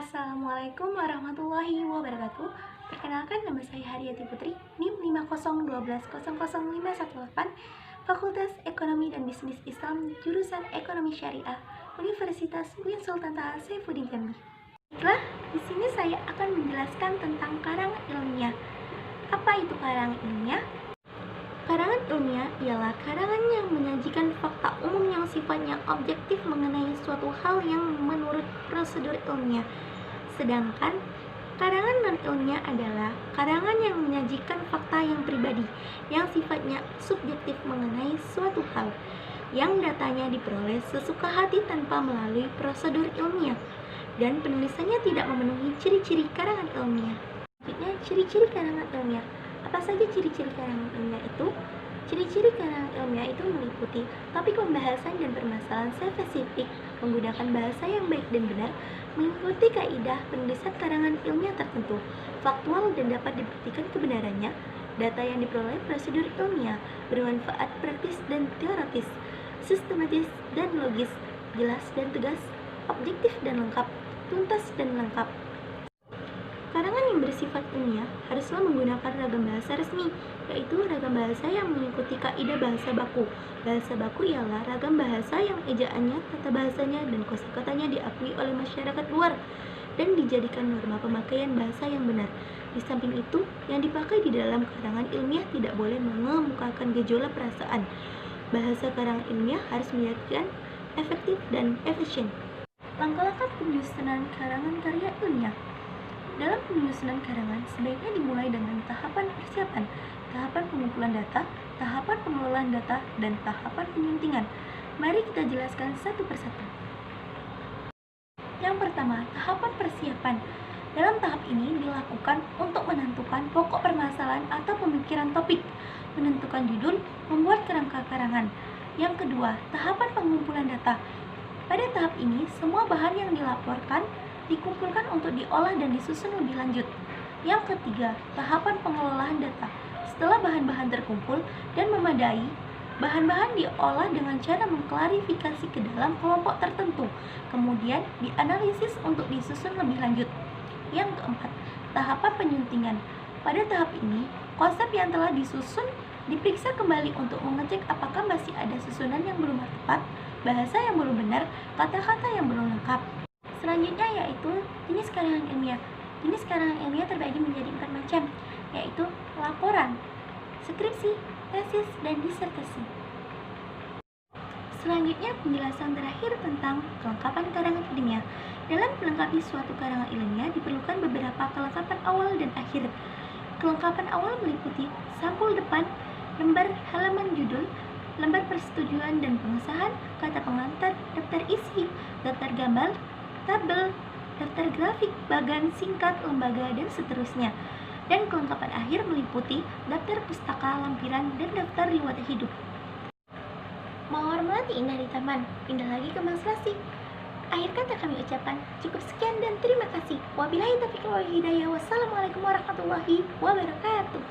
Assalamualaikum warahmatullahi wabarakatuh. Perkenalkan, nama saya Haryati Putri, NIM 501200518, Fakultas Ekonomi dan Bisnis Islam, jurusan Ekonomi Syariah, Universitas Uin Sultan Taha Saifuddin Jambi. Baiklah, di sini saya akan menjelaskan tentang karangan ilmiah. Apa itu karangan ilmiah? Karangan ilmiah ialah karangan yang menyajikan fakta umum yang sifatnya objektif mengenai suatu hal yang menurut prosedur ilmiah. Sedangkan karangan non-ilmiah adalah karangan yang menyajikan fakta yang pribadi, yang sifatnya subjektif mengenai suatu hal, yang datanya diperoleh sesuka hati tanpa melalui prosedur ilmiah, dan penulisannya tidak memenuhi ciri-ciri karangan ilmiah. Selanjutnya, ciri-ciri karangan ilmiah. Apa saja ciri-ciri karangan ilmiah itu? Ciri-ciri karangan ilmiah itu meliputi topik pembahasan dan permasalahan spesifik, menggunakan bahasa yang baik dan benar, mengikuti kaidah penulisan karangan ilmiah tertentu, faktual dan dapat dibuktikan kebenarannya, data yang diperoleh prosedur ilmiah, bermanfaat praktis dan teoritis, sistematis dan logis, jelas dan tegas, objektif dan lengkap, tuntas dan lengkap. Karangan yang bersifat ilmiah haruslah menggunakan ragam bahasa resmi, yaitu ragam bahasa yang mengikuti kaidah bahasa baku. Bahasa baku ialah ragam bahasa yang ejaannya, tata bahasanya, dan kosakatanya diakui oleh masyarakat luar dan dijadikan norma pemakaian bahasa yang benar. Di samping itu, yang dipakai di dalam karangan ilmiah tidak boleh mengemukakan gejolak perasaan. Bahasa karangan ilmiah harus menjadikan efektif dan efisien. Langkah-langkah penyusunan karangan karya ilmiah. Dalam penyusunan karangan, sebaiknya dimulai dengan tahapan persiapan, tahapan pengumpulan data, tahapan pengelolaan data, dan tahapan penyuntingan. Mari kita jelaskan satu persatu. Yang pertama, tahapan persiapan. Dalam tahap ini dilakukan untuk menentukan pokok permasalahan atau pemikiran topik, menentukan judul, membuat kerangka karangan. Yang kedua, tahapan pengumpulan data. Pada tahap ini, semua bahan yang dilaporkan dikumpulkan untuk diolah dan disusun lebih lanjut. Yang ketiga, tahapan pengelolaan data. Setelah bahan-bahan terkumpul dan memadai, bahan-bahan diolah dengan cara mengklarifikasi ke dalam kelompok tertentu, kemudian dianalisis untuk disusun lebih lanjut. Yang keempat, tahapan penyuntingan. Pada tahap ini, konsep yang telah disusun diperiksa kembali untuk mengecek apakah masih ada susunan yang belum tepat, bahasa yang belum benar, kata-kata yang belum lengkap. Selanjutnya yaitu jenis karangan ilmiah. Jenis karangan ilmiah terbagi menjadi 4 macam, yaitu laporan, skripsi, tesis, dan disertasi. Selanjutnya penjelasan terakhir tentang kelengkapan karangan ilmiah. Dalam melengkapi suatu karangan ilmiah diperlukan beberapa kelengkapan awal dan akhir. Kelengkapan awal meliputi sampul depan, lembar halaman judul, lembar persetujuan dan pengesahan, kata pengantar, daftar isi, daftar gambar, tabel, daftar grafik, bagan singkat, lembaga, dan seterusnya. Dan kelengkapan akhir meliputi daftar pustaka, lampiran, dan daftar riwayat hidup. Mawar melati indah di taman, indah lagi kembang selasih. Akhir kata kami ucapkan, cukup sekian dan terima kasih. Wabillahi taufiq wal hidayah. Wassalamualaikum warahmatullahi wabarakatuh.